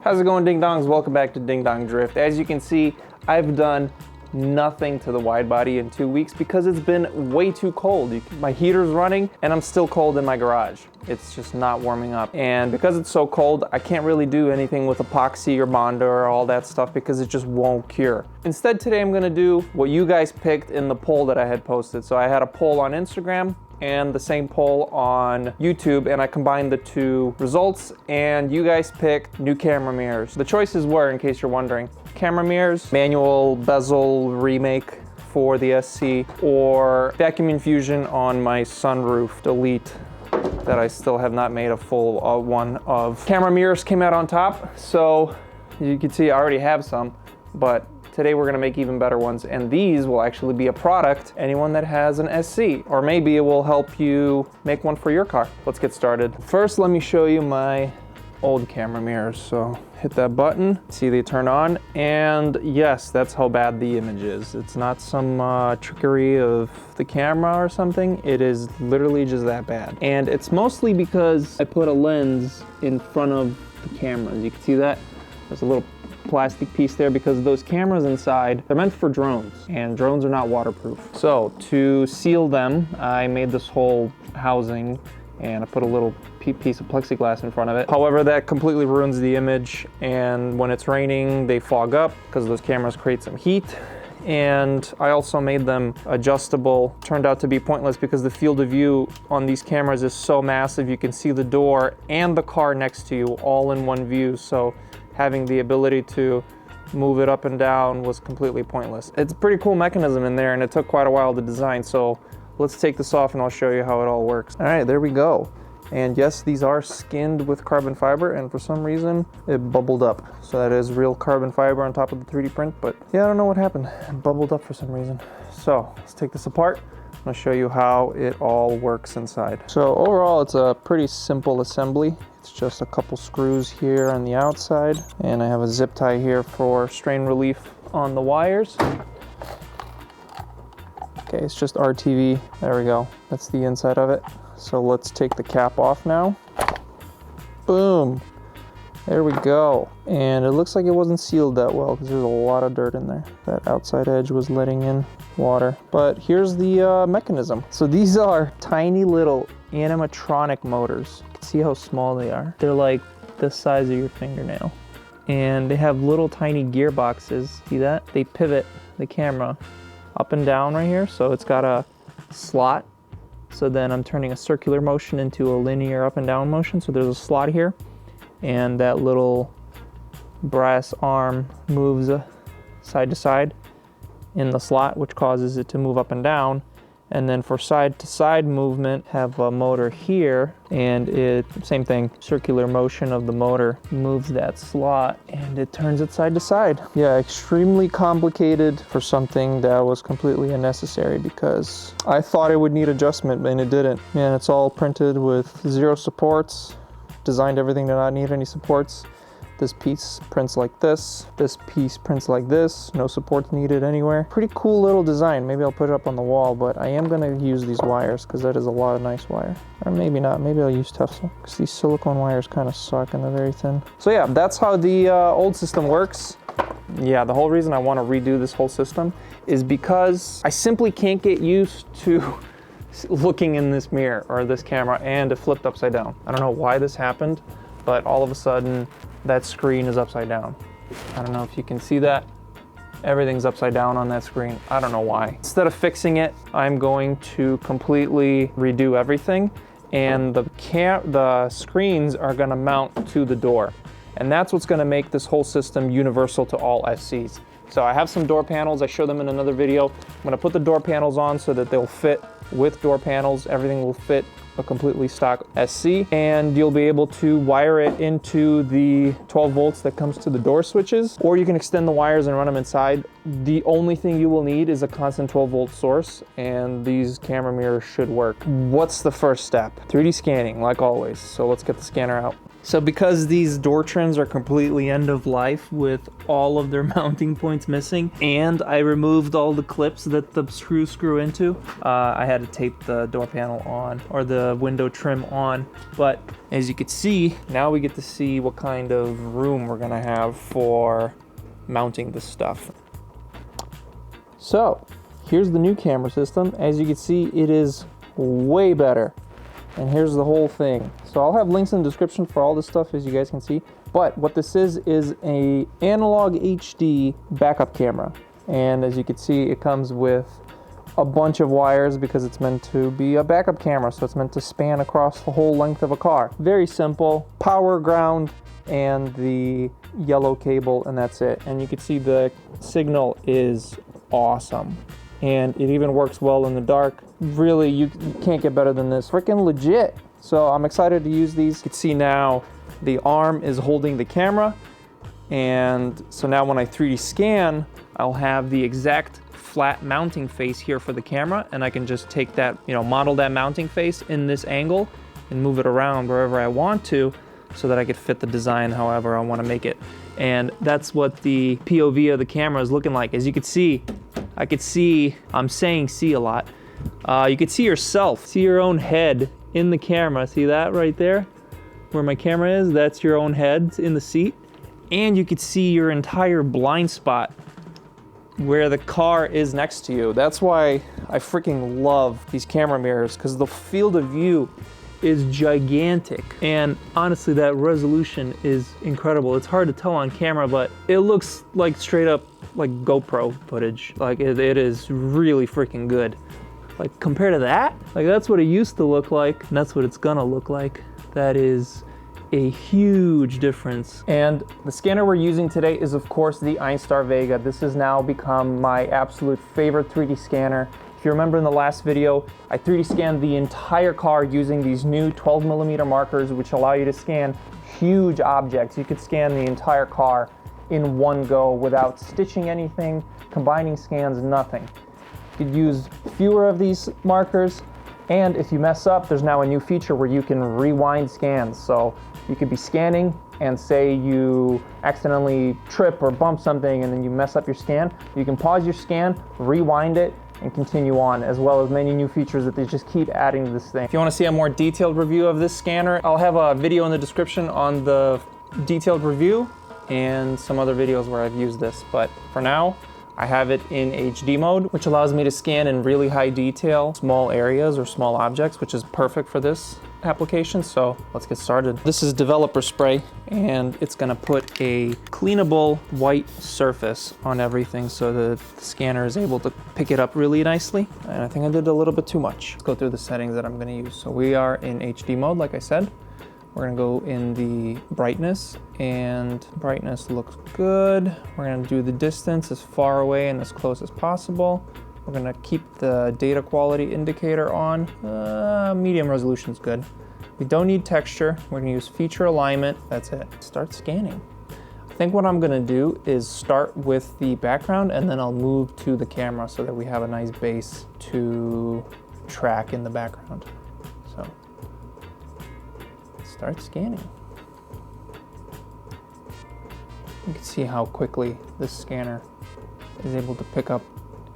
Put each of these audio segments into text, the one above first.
How's it going, Ding Dongs? Welcome back to Ding Dong Drift. As you can see, I've done nothing to the wide body in 2 weeks because it's been way too cold. My heater's running and I'm still cold in my garage. It's just not warming up. And because it's so cold, I can't really do anything with epoxy or Bondo or all that stuff because it just won't cure. Instead, today I'm gonna do what you guys picked in the poll that I had posted. So I had a poll on Instagram and the same poll on YouTube, and I combined the two results, and you guys picked new camera mirrors. The choices were, in case you're wondering, camera mirrors, manual bezel remake for the SC, or vacuum infusion on my sunroof delete that I still have not made a full one of. Camera mirrors came out on top, so you can see I already have some, but today we're gonna make even better ones, and these will actually be a product anyone that has an SC, or maybe it will help you make one for your car. Let's get started. First, let me show you my old camera mirrors. So hit that button, see they turn on, and yes, that's how bad the image is. It's not some trickery of the camera or something. It is literally just that bad. And it's mostly because I put a lens in front of the cameras. You can see that? There's a little plastic piece there because those cameras inside, they're meant for drones, and drones are not waterproof. So to seal them, I made this whole housing and I put a little piece of plexiglass in front of it. However, that completely ruins the image, and when it's raining, they fog up because those cameras create some heat. And I also made them adjustable. Turned out to be pointless because the field of view on these cameras is so massive. You can see the door and the car next to you all in one view. So having the ability to move it up and down was completely pointless. It's a pretty cool mechanism in there, and it took quite a while to design. So let's take this off and I'll show you how it all works. All right, there we go. And yes, these are skinned with carbon fiber, and for some reason it bubbled up. So that is real carbon fiber on top of the 3D print, but yeah, I don't know what happened. It bubbled up for some reason. So let's take this apart. I'll show you how it all works inside. So overall, it's a pretty simple assembly. It's just a couple screws here on the outside, and I have a zip tie here for strain relief on the wires. Okay, it's just RTV. There we go. That's the inside of it. So let's take the cap off now. Boom. There we go. And it looks like it wasn't sealed that well because there's a lot of dirt in there. That outside edge was letting in water. But here's the mechanism. So these are tiny little animatronic motors. You can see how small they are. They're like the size of your fingernail. And they have little tiny gearboxes. See that? They pivot the camera up and down right here. So it's got a slot. So then I'm turning a circular motion into a linear up and down motion. So there's a slot here, and that little brass arm moves side to side in the slot, which causes it to move up and down. And then for side to side movement, have a motor here, and it, same thing, circular motion of the motor moves that slot and it turns it side to side. Yeah, extremely complicated for something that was completely unnecessary because I thought it would need adjustment and it didn't. And it's all printed with 0 supports, designed everything to not need any supports. This piece prints like this piece prints like this, no supports needed anywhere. Pretty cool little design. Maybe I'll put it up on the wall, but I am gonna use these wires because that is a lot of nice wire. Or maybe not, maybe I'll use Teflon because these silicone wires kind of suck and they're very thin. So yeah, that's how the old system works. Yeah, the whole reason I want to redo this whole system is because I simply can't get used to looking in this mirror or this camera and it flipped upside down. I don't know why this happened, but all of a sudden that screen is upside down. I don't know if you can see that. Everything's upside down on that screen. I don't know why. Instead of fixing it, I'm going to completely redo everything, and the screens are gonna mount to the door. And that's what's gonna make this whole system universal to all SCs. So I have some door panels, I show them in another video. I'm gonna put the door panels on so that they'll fit with door panels. Everything will fit a completely stock SC, and you'll be able to wire it into the 12 volts that comes to the door switches, or you can extend the wires and run them inside. The only thing you will need is a constant 12 volt source, and these camera mirrors should work. What's the first step? 3D scanning, like always. So let's get the scanner out. So because these door trims are completely end of life with all of their mounting points missing, and I removed all the clips that the screws screw into, I had to tape the door panel on, or the window trim on. But as you can see, now we get to see what kind of room we're gonna have for mounting this stuff. So here's the new camera system. As you can see, it is way better. And here's the whole thing. So I'll have links in the description for all this stuff, as you guys can see. But what this is a analog HD backup camera. And as you can see, it comes with a bunch of wires because it's meant to be a backup camera. So it's meant to span across the whole length of a car. Very simple, power, ground, and the yellow cable, and that's it. And you can see the signal is awesome. And it even works well in the dark. Really, you can't get better than this. Freaking legit. So I'm excited to use these. You can see now the arm is holding the camera. And so now when I 3D scan, I'll have the exact flat mounting face here for the camera. And I can just take that, model that mounting face in this angle and move it around wherever I want to so that I could fit the design however I want to make it. And that's what the POV of the camera is looking like. As you can see, I'm saying see a lot. You can see yourself, see your own head in the camera. See that right there? Where my camera is, that's your own head in the seat. And you can see your entire blind spot where the car is next to you. That's why I freaking love these camera mirrors, because the field of view is gigantic. And honestly, that resolution is incredible. It's hard to tell on camera, but it looks like straight up like GoPro footage. Like it is really freaking good. Like compared to that, like that's what it used to look like, and that's what it's gonna look like. That is a huge difference. And the scanner we're using today is of course the Einstar Vega. This has now become my absolute favorite 3D scanner. If you remember in the last video, I 3D scanned the entire car using these new 12mm markers, which allow you to scan huge objects. You could scan the entire car in one go without stitching anything, combining scans, nothing. You could use fewer of these markers, and if you mess up, there's now a new feature where you can rewind scans. So you could be scanning and say you accidentally trip or bump something and then you mess up your scan. You can pause your scan, rewind it, and continue on, as well as many new features that they just keep adding to this thing. If you want to see a more detailed review of this scanner, I'll have a video in the description on the detailed review and some other videos where I've used this. But for now, I have it in HD mode, which allows me to scan in really high detail, small areas or small objects, which is perfect for this application. So let's get started. This is developer spray, and it's gonna put a cleanable white surface on everything so the scanner is able to pick it up really nicely. And I think I did a little bit too much. Let's go through the settings that I'm gonna use. So we are in HD mode, like I said. We're gonna go in the brightness, and brightness looks good. We're gonna do the distance as far away and as close as possible. We're gonna keep the data quality indicator on. Medium resolution is good. We don't need texture. We're gonna use feature alignment. That's it. Start scanning. I think what I'm gonna do is start with the background, and then I'll move to the camera so that we have a nice base to track in the background. So start scanning. You can see how quickly this scanner is able to pick up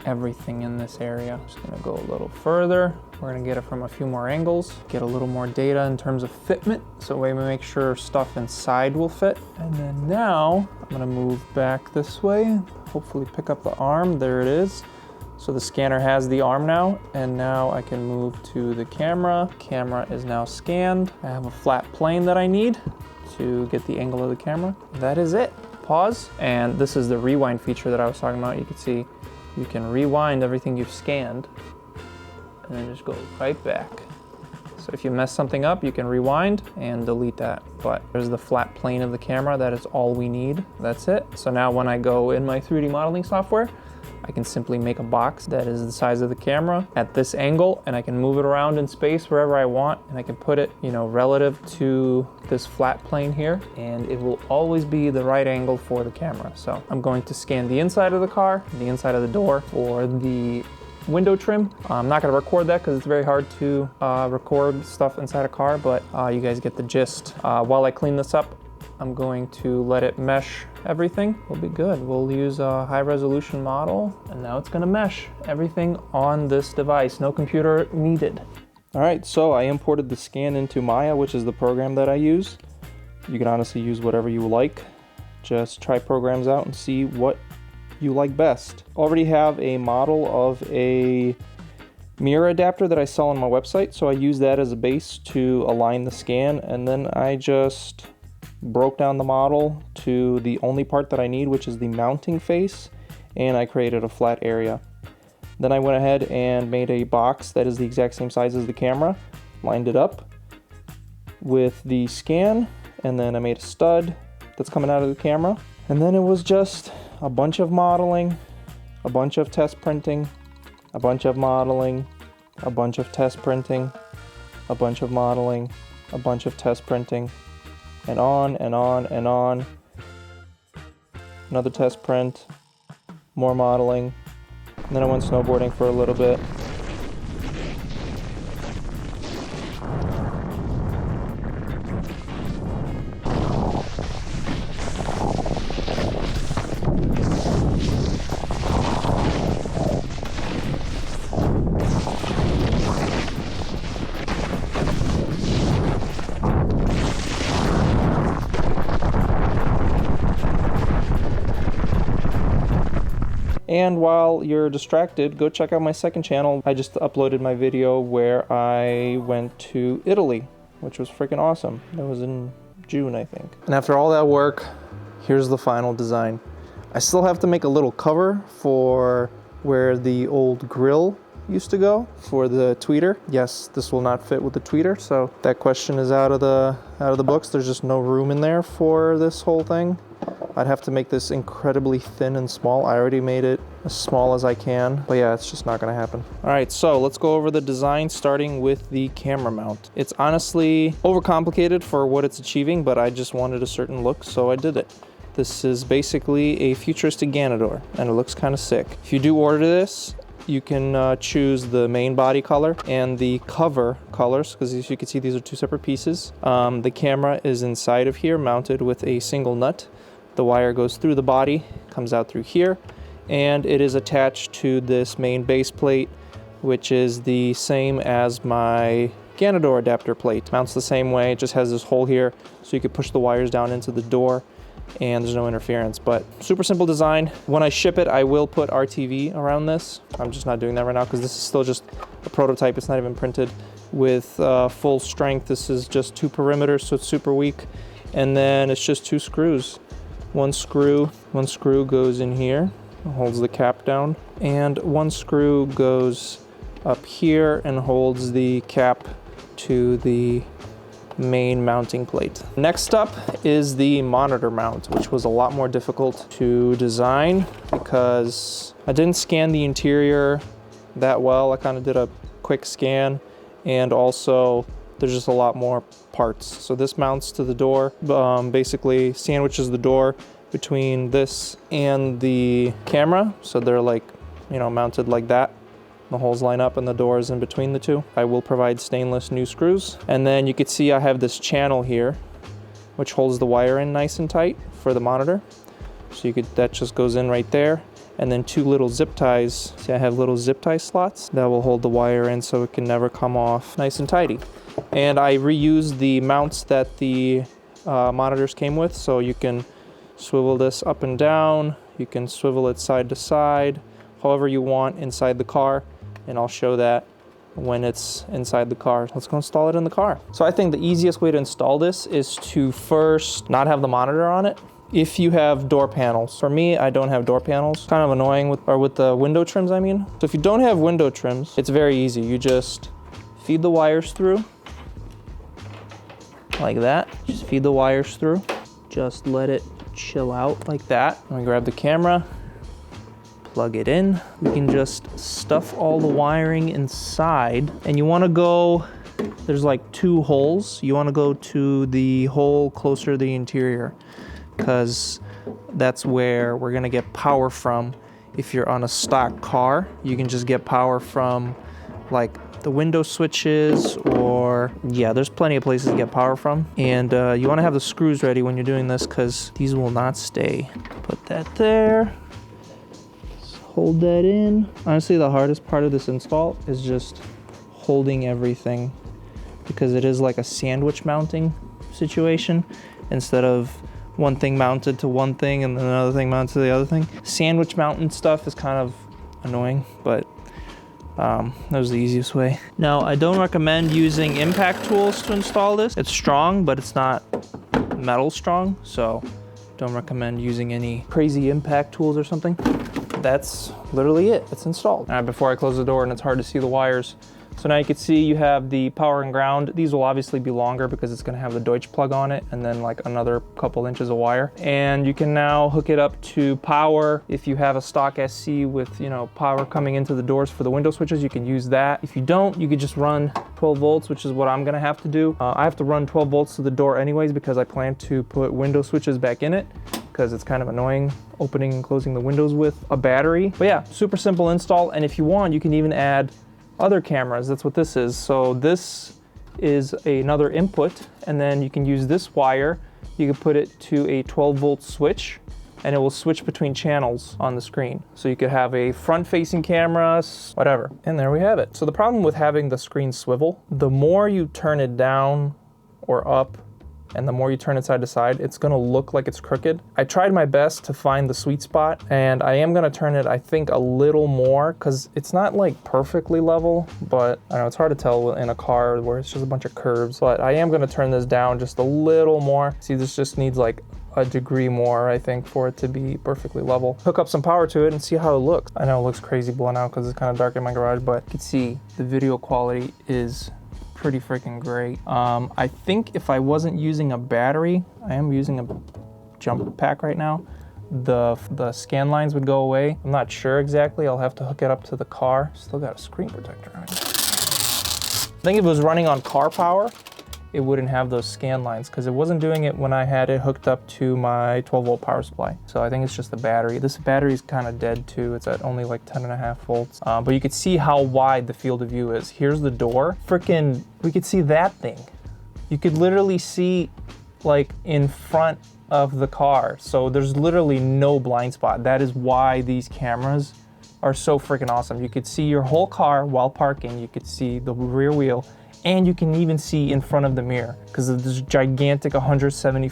everything in this area. Just gonna go a little further. We're gonna get it from a few more angles, get a little more data in terms of fitment, so we make sure stuff inside will fit. And then now I'm gonna move back this way, hopefully pick up the arm. There it is. So the scanner has the arm now, and now I can move to the camera. Camera is now scanned. I have a flat plane that I need to get the angle of the camera. That is it. Pause, and this is the rewind feature that I was talking about. You can see you can rewind everything you've scanned and then just go right back. So if you mess something up, you can rewind and delete that. But there's the flat plane of the camera. That is all we need. That's it. So now when I go in my 3D modeling software, I can simply make a box that is the size of the camera at this angle, and I can move it around in space wherever I want, and I can put it, relative to this flat plane here, and it will always be the right angle for the camera. So I'm going to scan the inside of the car, the inside of the door for the window trim. I'm not gonna record that because it's very hard to record stuff inside a car, but you guys get the gist. While I clean this up, I'm going to let it mesh everything. We'll be good. We'll use a high resolution model, and now it's gonna mesh everything on this device. No computer needed. All right, so I imported the scan into Maya, which is the program that I use. You can honestly use whatever you like. Just try programs out and see what you like best. Already have a model of a mirror adapter that I sell on my website, so I use that as a base to align the scan, and then I just broke down the model to the only part that I need, which is the mounting face, and I created a flat area. Then I went ahead and made a box that is the exact same size as the camera, lined it up with the scan, and then I made a stud that's coming out of the camera. And then it was just a bunch of modeling, a bunch of test printing, a bunch of modeling, a bunch of test printing, a bunch of modeling, a bunch of test printing, and on and on and on. Another test print, more modeling, and then I went snowboarding for a little bit. And while you're distracted, go check out my second channel. I just uploaded my video where I went to Italy, which was freaking awesome. That was in June, I think. And after all that work, here's the final design. I still have to make a little cover for where the old grill used to go for the tweeter. Yes, this will not fit with the tweeter, so that question is out of the books. There's just no room in there for this whole thing. I'd have to make this incredibly thin and small. I already made it as small as I can, but yeah, it's just not gonna happen. All right, so let's go over the design, starting with the camera mount. It's honestly overcomplicated for what it's achieving, but I just wanted a certain look, so I did it. This is basically a futuristic Ganador, and it looks kind of sick. If you do order this, you can choose the main body color and the cover colors, because as you can see, these are two separate pieces. The camera is inside of here, mounted with a single nut. The wire goes through the body, comes out through here, and it is attached to this main base plate, which is the same as my Ganador adapter plate. Mounts the same way, it just has this hole here, so you could push the wires down into the door, and there's no interference. But super simple design. When I ship it, I will put RTV around this. I'm just not doing that right now because this is still just a prototype. It's not even printed with full strength. This is just 2 perimeters, so it's super weak. And then it's just 2 screws. One screw goes in here, holds the cap down, and one screw goes up here and holds the cap to the main mounting plate. Next up is the monitor mount, which was a lot more difficult to design because I didn't scan the interior that well. I kind of did a quick scan, and also there's just a lot more parts. So this mounts to the door, basically sandwiches the door between this and the camera. So they're like, you know, mounted like that. The holes line up and the door is in between the two. I will provide stainless new screws. And then you can see I have this channel here, which holds the wire in nice and tight for the monitor. So that just goes in right there. And then 2 little zip ties. See, I have little zip tie slots that will hold the wire in so it can never come off, nice and tidy. And I reused the mounts that the monitors came with, so you can swivel this up and down, you can swivel it side to side, however you want inside the car, and I'll show that when it's inside the car. Let's go install it in the car. So I think the easiest way to install this is to first not have the monitor on it. If you have door panels. For me, I don't have door panels. Kind of annoying with the window trims, I mean. So if you don't have window trims, it's very easy. You just feed the wires through like that. Just feed the wires through. Just let it chill out like that. And we grab the camera, plug it in. We can just stuff all the wiring inside. And you wanna go, there's like 2 holes. You wanna go to the hole closer to the interior, because that's where we're gonna get power from if you're on a stock car, you can just get power from like the window switches, or yeah, there's plenty of places to get power from. And you want to have the screws ready when you're doing this because these will not stay. Put that there. Just hold that in. Honestly, the hardest part of this install is just holding everything, because it is like a sandwich mounting situation instead of one thing mounted to one thing and then another thing mounted to the other thing. Sandwich mounting stuff is kind of annoying, but that was the easiest way. Now, I don't recommend using impact tools to install this. It's strong, but it's not metal strong, so don't recommend using any crazy impact tools or something. That's literally it. It's installed. All right, before I close the door and it's hard to see the wires, so now you can see you have the power and ground. These will obviously be longer because it's gonna have the Deutsch plug on it and then like another couple inches of wire. And you can now hook it up to power. If you have a stock SC with, you know, power coming into the doors for the window switches, you can use that. If you don't, you could just run 12 volts, which is what I'm gonna have to do. I have to run 12 volts to the door anyways because I plan to put window switches back in it, because it's kind of annoying opening and closing the windows with a battery. But yeah, super simple install. And if you want, you can even add other cameras. That's what this is. So this is another input, and then you can use this wire. You can put it to a 12 volt switch and it will switch between channels on the screen. So you could have a front facing camera, whatever. And there we have it. So the problem with having the screen swivel, the more you turn it down or up and the more you turn it side to side, it's gonna look like it's crooked. I tried my best to find the sweet spot, and I am gonna turn it, I think, a little more, because it's not like perfectly level, but I know it's hard to tell in a car where it's just a bunch of curves, but I am gonna turn this down just a little more. See, this just needs like a degree more, I think, for it to be perfectly level. Hook up some power to it and see how it looks. I know it looks crazy blown out because it's kind of dark in my garage, but you can see the video quality is pretty freaking great. I think if I wasn't using a battery, I am using a jump pack right now, the scan lines would go away. I'm not sure exactly. I'll have to hook it up to the car. Still got a screen protector on it. I think if it was running on car power, it wouldn't have those scan lines because it wasn't doing it when I had it hooked up to my 12 volt power supply. So I think it's just the battery. This battery is kind of dead too. It's at only like 10.5 volts. But you could see how wide the field of view is. Here's the door. Freaking, we could see that thing. You could literally see like in front of the car. So there's literally no blind spot. That is why these cameras are so freaking awesome. You could see your whole car while parking. You could see the rear wheel. And you can even see in front of the mirror because of this gigantic 170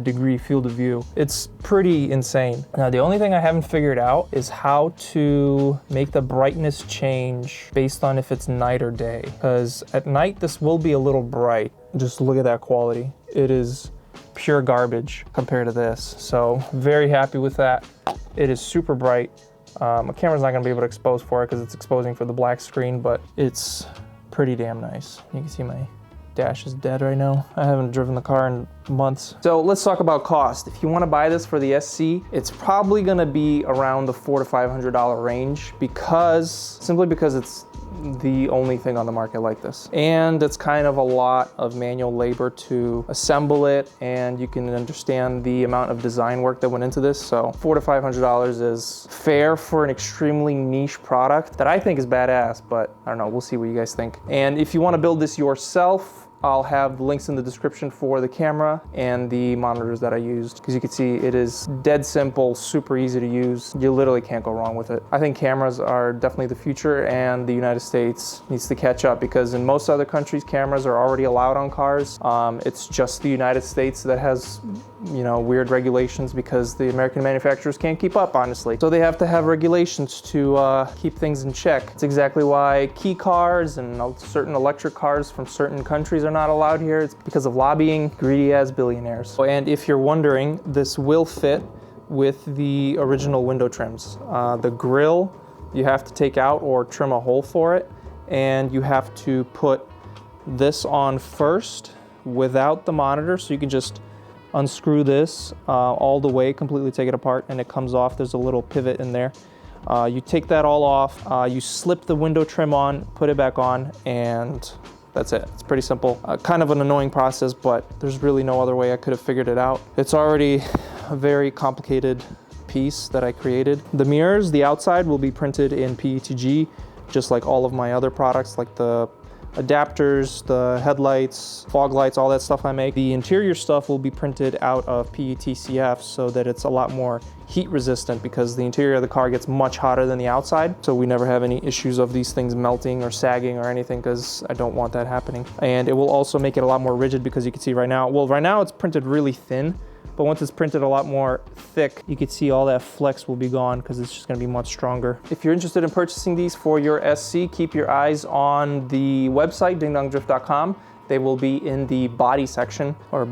degree field of view. It's pretty insane. Now, the only thing I haven't figured out is how to make the brightness change based on if it's night or day. Because at night, this will be a little bright. Just look at that quality. It is pure garbage compared to this. So very happy with that. It is super bright. My camera's not gonna be able to expose for it because it's exposing for the black screen, but it's pretty damn nice. You can see my dash is dead right now. I haven't driven the car in months. So let's talk about cost. If you want to buy this for the SC, it's probably going to be around the $400 to $500 range simply because it's the only thing on the market like this. And it's kind of a lot of manual labor to assemble it, and you can understand the amount of design work that went into this. So $400 to $500 is fair for an extremely niche product that I think is badass, but I don't know, we'll see what you guys think. And if you want to build this yourself, I'll have links in the description for the camera and the monitors that I used, because you can see it is dead simple, super easy to use. You literally can't go wrong with it. I think cameras are definitely the future, and the United States needs to catch up, because in most other countries, cameras are already allowed on cars. It's just the United States that has, you know, weird regulations because the American manufacturers can't keep up, honestly. So they have to have regulations to keep things in check. It's exactly why key cars and certain electric cars from certain countries are not allowed here. It's because of lobbying, greedy ass billionaires. And if you're wondering, this will fit with the original window trims. The grill, you have to take out or trim a hole for it, and you have to put this on first without the monitor, so you can just unscrew this all the way, completely take it apart, and it comes off. There's a little pivot in there. You take that all off, you slip the window trim on, put it back on, and that's it. It's pretty simple. Kind of an annoying process, but there's really no other way I could have figured it out. It's already a very complicated piece that I created. The mirrors, the outside will be printed in PETG, just like all of my other products, like the adapters, the headlights, fog lights, all that stuff I make. The interior stuff will be printed out of PETCF so that it's a lot more heat resistant, because the interior of the car gets much hotter than the outside. So we never have any issues of these things melting or sagging or anything, because I don't want that happening. And it will also make it a lot more rigid, because you can see right now, well, right now it's printed really thin, but once it's printed a lot more thick, you can see all that flex will be gone, because it's just gonna be much stronger. If you're interested in purchasing these for your SC, keep your eyes on the website, dingdongdrift.com. They will be in the body section, or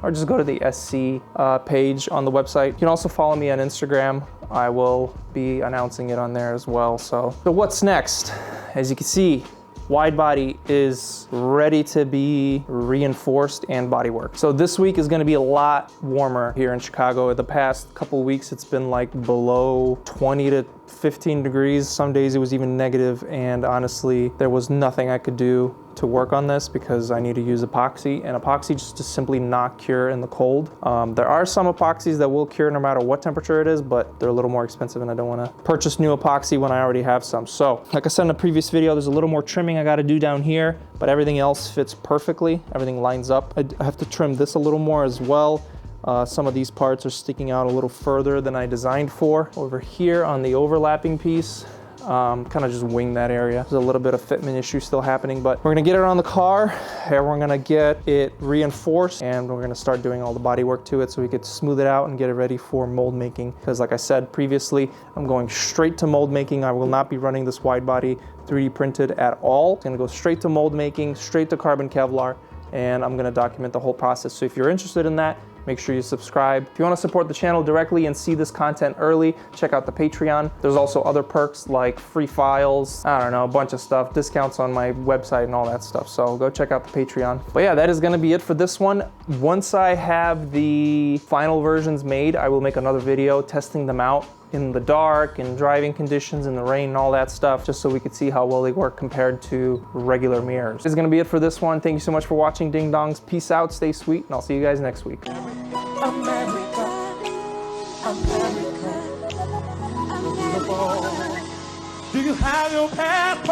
just go to the SC page on the website. You can also follow me on Instagram. I will be announcing it on there as well. So what's next? As you can see, Widebody is ready to be reinforced and bodywork. So this week is gonna be a lot warmer here in Chicago. The past couple weeks, it's been like below 20 to 15 degrees. Some days it was even negative, and honestly, there was nothing I could do to work on this because I need to use epoxy, and epoxy just to simply not cure in the cold. There are some epoxies that will cure no matter what temperature it is, but they're a little more expensive, and I don't want to purchase new epoxy when I already have some. So like I said in the previous video, there's a little more trimming I got to do down here, but everything else fits perfectly. Everything lines up. I have to trim this a little more as well. Some of these parts are sticking out a little further than I designed for. Over here on the overlapping piece, kind of just wing that area. There's a little bit of fitment issue still happening, but we're gonna get it on the car, and we're gonna get it reinforced, and we're gonna start doing all the body work to it so we could smooth it out and get it ready for mold making. Because like I said previously, I'm going straight to mold making. I will not be running this Widebody 3D printed at all. It's gonna go straight to mold making, straight to carbon Kevlar, and I'm gonna document the whole process. So if you're interested in that, make sure you subscribe. If you want to support the channel directly and see this content early, check out the Patreon. There's also other perks like free files, I don't know, a bunch of stuff, discounts on my website and all that stuff. So go check out the Patreon. But yeah, that is going to be it for this one. Once I have the final versions made, I will make another video testing them out in the dark and driving conditions, in the rain and all that stuff, just so we could see how well they work compared to regular mirrors. This is gonna be it for this one. Thank you so much for watching, Ding Dongs. Peace out, stay sweet, and I'll see you guys next week. America, America. Do you have your passport?